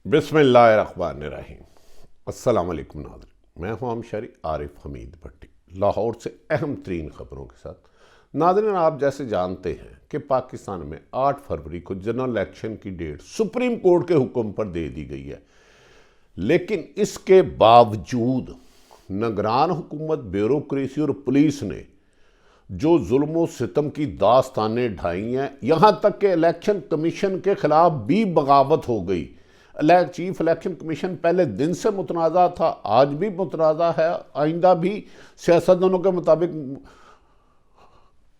बिस्मिल्लाहिर्रहमानिर्रहीम। अस्सलाम वालेकुम नाज़रीन, मैं हूं शरी आरिफ हमीद भट्टी, लाहौर से अहम तरीन खबरों के साथ। नाज़रीन, आप जैसे जानते हैं कि पाकिस्तान में 8 फरवरी को जनरल इलेक्शन की डेट सुप्रीम कोर्ट के हुक्म पर दे दी गई है, लेकिन इसके बावजूद निगरान हुकूमत, ब्यूरोक्रेसी और पुलिस ने जो जुल्म सितम की दास्तानें ढाई हैं, यहाँ तक कि इलेक्शन कमीशन के खिलाफ भी बगावत हो गई। चीफ इलेक्शन कमीशन पहले दिन से मुतनाज़ा था, आज भी मुतनाज़ा है, आइंदा भी सियासतदानों के मुताबिक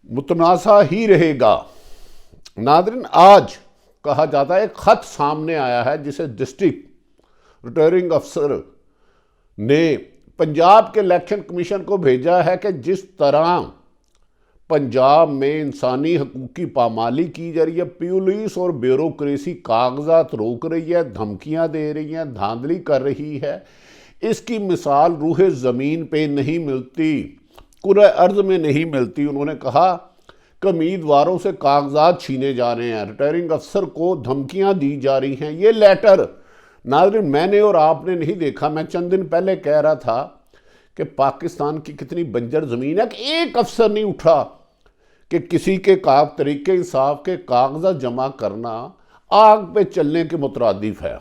मुतनाज़ा ही रहेगा। नादरीन, आज कहा जाता है एक खत सामने आया है जिसे डिस्ट्रिक्ट रिटर्निंग अफसर ने पंजाब के इलेक्शन कमीशन को भेजा है कि जिस तरह पंजाब में इंसानी हकूक़ की पामाली की जा रही है, पुलिस और ब्यूरोक्रेसी कागजात रोक रही है, धमकियां दे रही हैं, धांधली कर रही है, इसकी मिसाल रूह ज़मीन पे नहीं मिलती, कुर्रे अर्ज़ में नहीं मिलती। उन्होंने कहा कि उम्मीदवारों से कागजात छीने जा रहे हैं, रिटर्निंग अफसर को धमकियां दी जा रही हैं। ये लेटर नाज़रीन मैंने और आपने नहीं देखा, मैं चंद दिन पहले कह रहा था कि पाकिस्तान की कितनी बंजर ज़मीन है कि एक अफसर नहीं उठा कि किसी के तरीके इंसाफ के कागजात जमा करना आग पे चलने के मुतरादिफ है।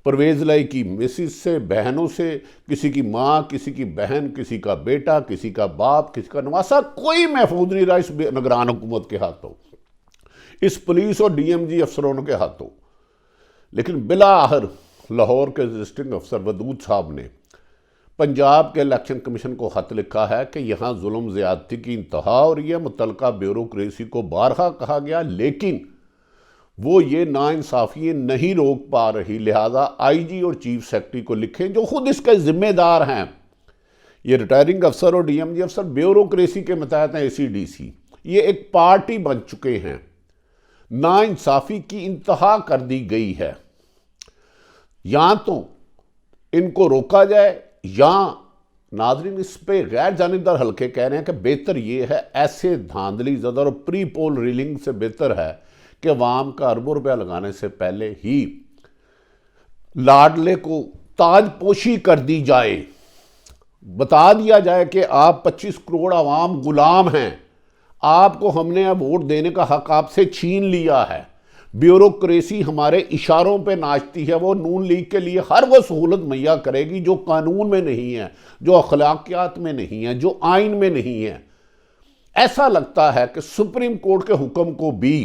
परवेज़ लाई की मिसिस से, बहनों से, किसी की माँ, किसी की बहन, किसी का बेटा, किसी का बाप, किसी का नवासा, कोई महफूज नहीं रहा इस निगरान हुकूमत के हाथों, इस पुलिस और DMG अफसरों के हाथों। लेकिन बिलाआखिर लाहौर के रजिस्ट्रिंग अफसर वदूद साहब ने पंजाब के इलेक्शन कमीशन को खत लिखा है कि यहाँ जुल्म ज़्यादती की इंतहा हो रही है। मुतलका ब्यूरोक्रेसी को बारहा कहा गया, लेकिन वो ये नाइंसाफ़ी नहीं रोक पा रही, लिहाजा IG और चीफ सेक्रेटरी को लिखें जो खुद इसके ज़िम्मेदार हैं। ये रिटायरिंग अफसर और DMG अफसर ब्यूरोक्रेसी के मतहत हैं, ACDC, ये एक पार्टी बन चुके हैं। नाइंसाफ़ी की इंतहा कर दी गई है, या तो इनको रोका जाए या नाज़रीन इस पे गैर जानिबदार हल्के कह रहे हैं कि बेहतर ये है, ऐसे धांधली ज़दा और प्री पोल रीलिंग से बेहतर है कि अवाम का अरबों रुपया लगाने से पहले ही लाडले को ताजपोशी कर दी जाए, बता दिया जाए कि आप 25 करोड़ अवाम गुलाम हैं, आपको हमने अब वोट देने का हक आपसे छीन लिया है। ब्यूरोक्रेसी हमारे इशारों पे नाचती है, वो नून लीग के लिए हर वो सहूलत मुहैया करेगी जो कानून में नहीं है, जो अखलाकियात में नहीं है, जो आइन में नहीं है। ऐसा लगता है कि सुप्रीम कोर्ट के हुक्म को भी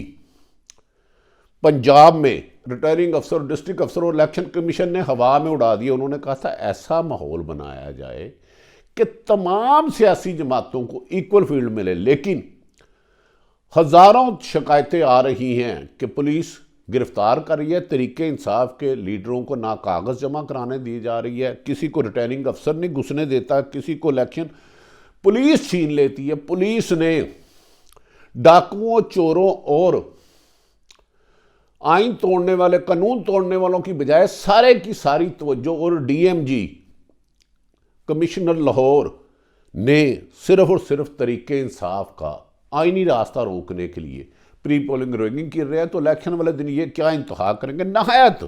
पंजाब में रिटर्निंग अफसर, डिस्ट्रिक्ट अफसर और इलेक्शन कमीशन ने हवा में उड़ा दिया। उन्होंने कहा था ऐसा माहौल बनाया जाए कि तमाम सियासी जमातों को इक्वल फील्ड मिले, लेकिन हज़ारों शिकायतें आ रही हैं कि पुलिस गिरफ्तार कर रही है, तरीके इंसाफ के लीडरों को ना कागज़ जमा कराने दी जा रही है, किसी को रिटर्निंग अफसर नहीं घुसने देता, किसी को इलेक्शन पुलिस छीन लेती है। पुलिस ने डाकुओं, चोरों और आइन तोड़ने वाले, कानून तोड़ने वालों की बजाय सारे की सारी तवज्जो, और DMG कमिश्नर लाहौर ने सिर्फ और सिर्फ तरीके इंसाफ का आईनी रास्ता रोकने के लिए प्री पोलिंग रैगिंग कर रहे हैं, तो इलेक्शन वाले दिन ये क्या इंतहा करेंगे। नहायत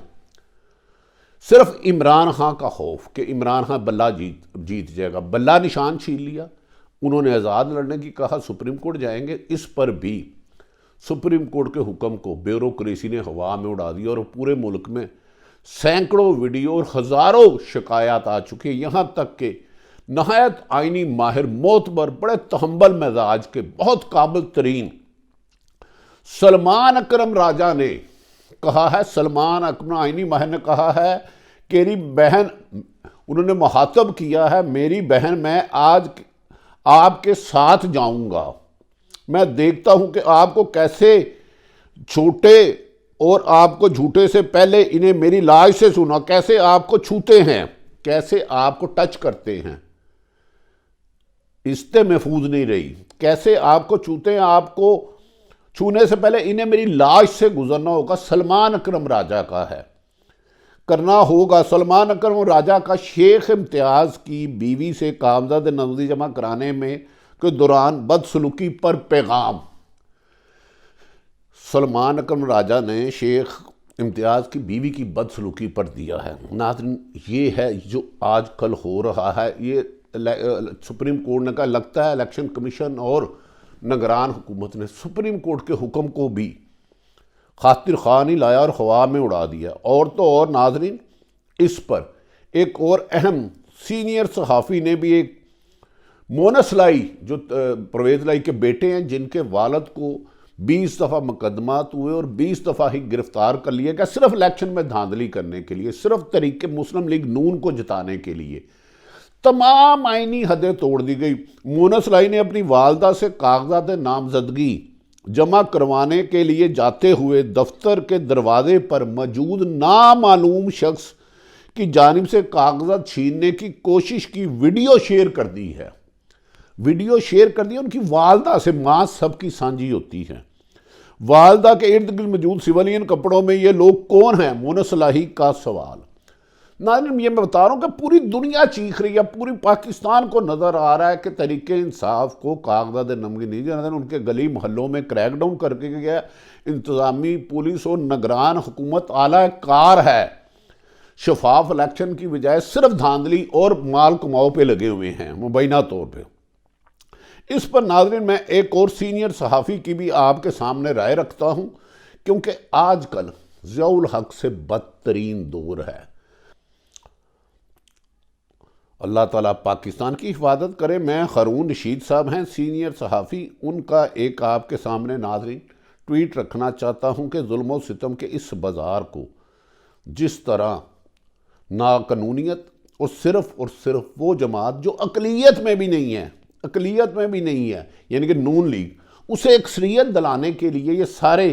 सिर्फ इमरान खां का खौफ कि इमरान खां बल्ला जीत जाएगा, बल्ला निशान छीन लिया। उन्होंने आज़ाद लड़ने की कहा, सुप्रीम कोर्ट जाएंगे, इस पर भी सुप्रीम कोर्ट के हुक्म को ब्यूरोक्रेसी ने हवा में उड़ा दिया और पूरे मुल्क में सैकड़ों वीडियो और हज़ारों शिकायत आ चुकी है। यहाँ तक कि नहायत आइनी माहिर, मोतबर, बड़े तहम्बल मिजाज के, बहुत काबिल तरीन सलमान अकरम राजा ने कहा है, सलमान अकरम आइनी माहिर ने कहा है कि मेरी बहन, उन्होंने मुहातब किया है, मेरी बहन, मैं आज आपके साथ जाऊंगा, मैं देखता हूं कि आपको कैसे छोटे और आपको झूठे से पहले इन्हें मेरी लाज से सुना, कैसे आपको छूते हैं, कैसे आपको टच करते हैं, इस्ते महफूज नहीं रही, कैसे आपको छूते हैं, आपको छूने से पहले इन्हें मेरी लाश से गुजरना होगा। सलमान अकरम राजा का है, करना होगा। सलमान अकरम राजा का शेख इम्तियाज़ की बीवी से कागजात नकदी जमा कराने में के दौरान बदसलूकी पर पैगाम। सलमान अकरम राजा ने शेख इम्तियाज़ की बीवी की बदसलूकी पर दिया है। नाज़रीन, ये है जो आज कल हो रहा है। ये सुप्रीम कोर्ट ने कहा, लगता है इलेक्शन कमीशन और निगरान हुकूमत ने सुप्रीम कोर्ट के हुक्म को भी खातिर खा नहीं लाया और हवा में उड़ा दिया। और तो और नाज़रीन, इस पर एक और अहम सीनियर सहाफ़ी ने भी एक मोनस लाई, जो परवेज़ लाई के बेटे हैं, जिनके वालद को 20 दफ़ा मुकदमात हुए और 20 दफ़ा ही गिरफ्तार कर लिया गया, सिर्फ इलेक्शन में धांधली करने के लिए, सिर्फ तरीके मुस्लिम लीग नून को जिताने के लिए। तमाम आईनी हदें तोड़ दी गई। मोनस लाई ने अपनी वालदा से कागजात नामजदगी जमा करवाने के लिए जाते हुए दफ्तर के दरवाजे पर मौजूद नामालूम शख्स की जानिब से कागजात छीनने की कोशिश की वीडियो शेयर कर दी है। वीडियो शेयर कर दी उनकी वालदा से। मां सबकी साझी होती है। वालदा के इर्द गिर्द मौजूद सिविलियन कपड़ों में ये लोग कौन हैं? मोनस लाई का सवाल। नाज़रीन, ये मैं बता रहा हूँ कि पूरी दुनिया चीख रही है, पूरी पाकिस्तान को नज़र आ रहा है कि तरीके इंसाफ को कागजात नमगी नहीं जाना। उनके गली मोहल्लों में क्रैकडाउन करके गया। इंतज़ामी पुलिस और निगरान हुकूमत आला कार है। शफाफ इलेक्शन की बजाय सिर्फ धांधली और माल कमाओ पे लगे हुए हैं मुबैना तौर पे। इस पर नाज़रीन, मैं एक और सीनियर सहाफ़ी की भी आपके सामने राय रखता हूं, क्योंकि आजकल ज़ियाउल हक से बदतरीन दौर है। अल्लाह ताला पाकिस्तान की हिफाजत करे। मैं हारून रशीद साहब हैं, सीनियर सहाफ़ी, उनका एक आपके सामने नाज़रीन ट्वीट रखना चाहता हूं कि जुल्म और सितम के इस बाज़ार को जिस तरह नाकानूनियत और सिर्फ वो जमात जो अक़लियत में भी नहीं है, यानी कि नून लीग, उसे अक्सरियत दिलाने के लिए ये सारे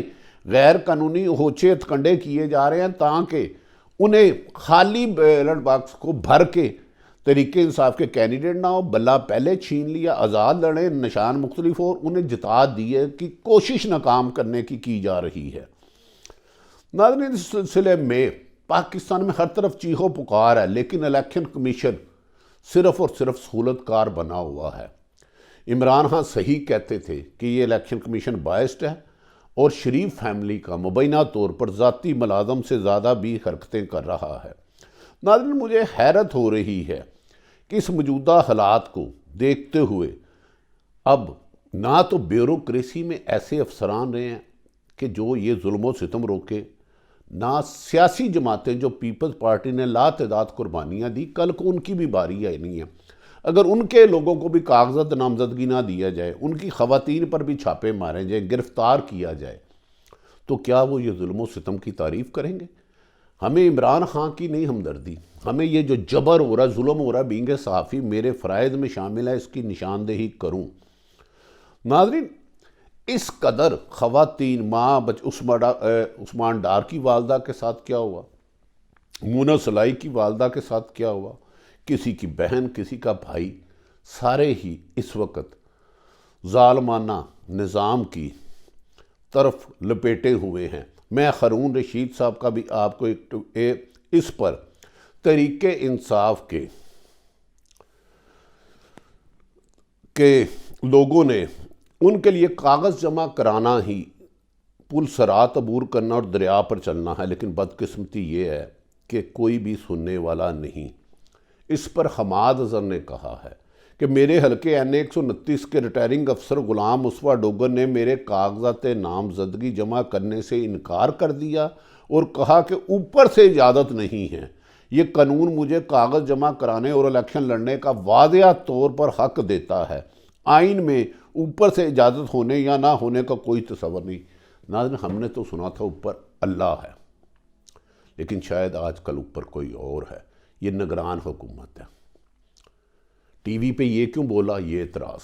गैर कानूनी होचे हथकंडे किए जा रहे हैं, ताकि उन्हें खाली बैलेट बॉक्स को भर के तरीके इंसाफ के कैंडिडेट ना हो, बल्ला पहले छीन लिया, आज़ाद लड़े, निशान मुख्तलिफ और उन्हें जिता दिए की कोशिश नाकाम करने की जा रही है। नाज़रीन, इस सिलसिले में पाकिस्तान में हर तरफ चीखो पुकार है, लेकिन इलेक्शन कमीशन सिर्फ और सिर्फ सहूलतकार बना हुआ है। इमरान खान सही कहते थे कि ये इलेक्शन कमीशन बायस्ड है और शरीफ फैमिली का मुबैना तौर पर ज़ाती मुलाजम से ज़्यादा भी हरकतें कर रहा है। नाज़रीन, मुझे हैरत हो रही है कि इस मौजूदा हालात को देखते हुए अब ना तो ब्यूरोक्रेसी में ऐसे अफसरान रहे हैं कि जो ये जुल्म और सितम रोके, ना सियासी जमातें जो पीपल्स पार्टी ने लातदाद कुर्बानियाँ दी, कल को उनकी भी बारी आई नहीं है। अगर उनके लोगों को भी कागजात नामजदगी ना दिया जाए, उनकी ख़वातीन पर भी छापे मारे जाए, गिरफ्तार किया जाए, तो क्या वो ये जुल्म और सितम की तारीफ़ करेंगे? हमें इमरान खान की नहीं हमदर्दी, हमें ये जो जबर हो रहा है, जुल्म हो रहा है, बींगे सहाफ़ी मेरे फ़राइज़ में शामिल है, इसकी निशानदेही करूँ। नाज़रीन, इस कदर ख़वातीन, माँ उस्मान डार की वालदा के साथ क्या हुआ, मोनस लाई की वालदा के साथ क्या हुआ, किसी की बहन, किसी का भाई, सारे ही इस वक्त ज़ालमाना निज़ाम की तरफ लपेटे हुए हैं। मैं हारून रशीद साहब का भी आपको इस पर तरीके इंसाफ के लोगों ने उनके लिए कागज़ जमा कराना ही पुल सरात अबूर करना और दरिया पर चलना है, लेकिन बदकिस्मती ये है कि कोई भी सुनने वाला नहीं। इस पर हमाद अज़हर ने कहा है कि मेरे हल्के NA 129 के रिटायरिंग अफसर गुलाम मुस्तफ़ा डोगर ने मेरे कागजात नामजदगी जमा करने से इनकार कर दिया और कहा कि ऊपर से इजाज़त नहीं है। ये कानून मुझे कागज़ जमा कराने और इलेक्शन लड़ने का वाज़ेह तौर पर हक देता है। आइन में ऊपर से इजाज़त होने या ना होने का कोई तस्वर नहीं। नाज़रीन, हमने तो सुना था ऊपर अल्लाह है, लेकिन शायद आजकल ऊपर कोई और है। ये निगरान हुकूमत है। टीवी पे ये क्यों बोला, ये एतराज़।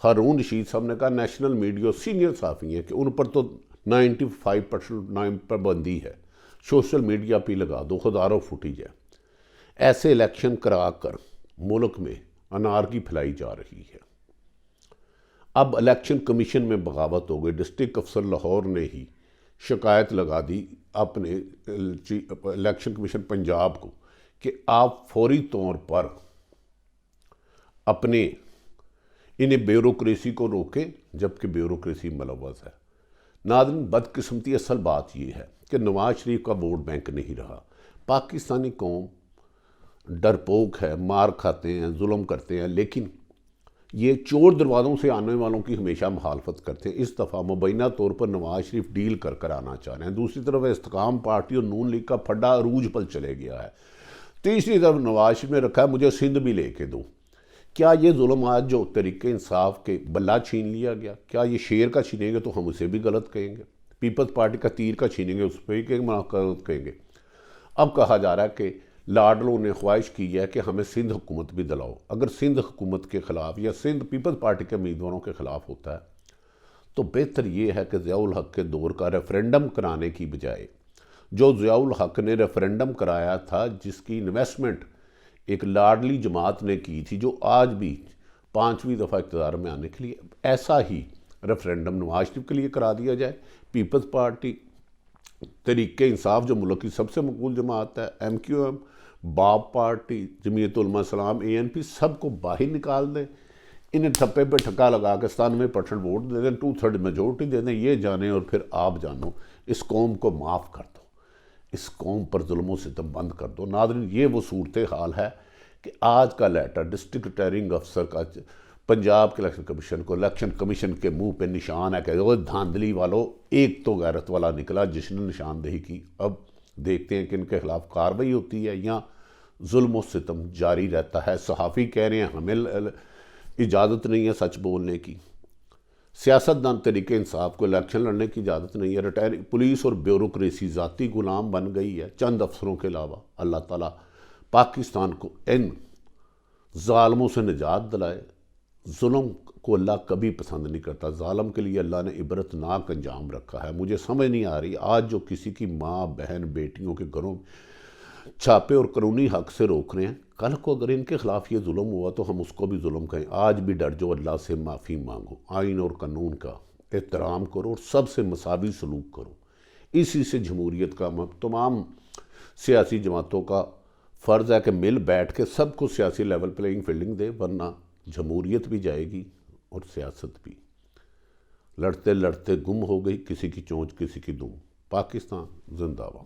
हारून रशीद साहब ने कहा नेशनल मीडिया सीनियर साफ़ी हैं कि उन पर तो 95% पाबंदी है, सोशल मीडिया पे लगा दो, हज़ारों फुटेज है। ऐसे इलेक्शन करा कर मुल्क में अनारकी फैलाई जा रही है। अब इलेक्शन कमीशन में बगावत हो गई। डिस्ट्रिक्ट अफसर लाहौर ने ही शिकायत लगा दी अपने इलेक्शन कमीशन पंजाब को कि आप फौरी तौर पर अपने इन्हें ब्यूरोक्रेसी को रोकें, जबकि ब्यूरोक्रेसी मुलव्वस है। नाज़रीन, बदकिस्मती असल बात यह है कि नवाज शरीफ का वोट बैंक नहीं रहा। पाकिस्तानी कौम डरपोक है, मार खाते हैं, जुल्म करते हैं, लेकिन ये चोर दरवाज़ों से आने वालों की हमेशा मुखालफत करते हैं। इस दफ़ा मुबैना तौर पर नवाज शरीफ डील कर कर आना चाह रहे हैं। दूसरी तरफ इस्तेकाम पार्टी और नून लीग का फड्डा अरूज पर चले गया है। तीसरी तरफ नवाज शरीफ ने रखा है मुझे सिंध भी लेके दो। क्या ये जुल्म आज जो तरीके इंसाफ के बल्ला छीन लिया गया, क्या ये शेर का छीनेंगे तो हम उसे भी गलत कहेंगे, पीपल्स पार्टी का तीर का छीनेंगे उस पर भी गलत कहेंगे। अब कहा जा रहा है कि लाडलों ने ख्वाहिश की है कि हमें सिंध हुकूमत भी दिलाओ। अगर सिंध हुकूमत के ख़िलाफ़ या सिंध पीपल्स पार्टी के उम्मीदवारों के ख़िलाफ़ होता है तो बेहतर ये है कि ज़ियाउल हक़ के दौर का रेफरेंडम कराने की बजाय जो ज़ियाउल हक़ ने रेफरेंडम कराया था, जिसकी इन्वेस्टमेंट एक लाडली जमात ने की थी जो आज भी 5वीं दफ़ा इक़्तिदार में आने के लिए, ऐसा ही रेफरेंडम नवाज शरीफ के लिए करा दिया जाए। पीपल्स पार्टी, तरीके इंसाफ जो मुल्क की सबसे मकबूल जमात है, MQM, बाप पार्टी, जमीयत उलमा इस्लाम, ANP, सबको बाहर निकाल दें। इन्हें ठप्पे पे ठक्का लगा के 97% वोट दे दें, 2/3 मेजोरिटी दे दें। ये जाने और फिर आप जानो, इस कौम को माफ़ कर दो, इस कौम पर जुल्मों से तब बंद कर दो। नाज़रीन, ये वो सूरत हाल है कि आज का लेटर डिस्ट्रिक्ट रिटर्निंग अफसर का पंजाब के इलेक्शन कमीशन को, इलेक्शन कमीशन के मुंह पे निशान है कि वो धांधली वालों, एक तो गैरत वाला निकला जिसने निशानदेही की। अब देखते हैं कि इनके खिलाफ कार्रवाई होती है या जुल्म सितम जारी रहता है। सहाफ़ी कह रहे हैं हमें इजाज़त नहीं है सच बोलने की, सियासतदान तरीके इंसाफ को इलेक्शन लड़ने की इजाज़त नहीं है। रिटायरिंग पुलिस और ब्यूरोक्रेसी ज़ाती गुलाम बन गई है चंद अफसरों के अलावा। अल्लाह ताला पाकिस्तान को इन ज़ालमों से निजात दिलाए। जुल्म को अल्लाह कभी पसंद नहीं करता। ज़ालम के लिए अल्लाह ने इबरतनाक अंजाम रखा है। मुझे समझ नहीं आ रही आज जो किसी की माँ बहन बेटियों के घरों छापे और कानूनी हक से रोक रहे हैं, कल को अगर इनके खिलाफ ये जुल्म हुआ तो हम उसको भी जुल्म कहें। आज भी डर जो अल्लाह से माफ़ी मांगो, आइन और कानून का एहतराम करो और सबसे मसावी सलूक करो। इसी से जमहूरियत का तमाम सियासी जमातों का फ़र्ज़ है कि मिल बैठ के सबको सियासी लेवल प्लेइंग फील्डिंग दे, वरना जमहूरियत भी जाएगी और सियासत भी। लड़ते लड़ते गुम हो गई, किसी की चोंच किसी की दुम। पाकिस्तान जिंदाबाद।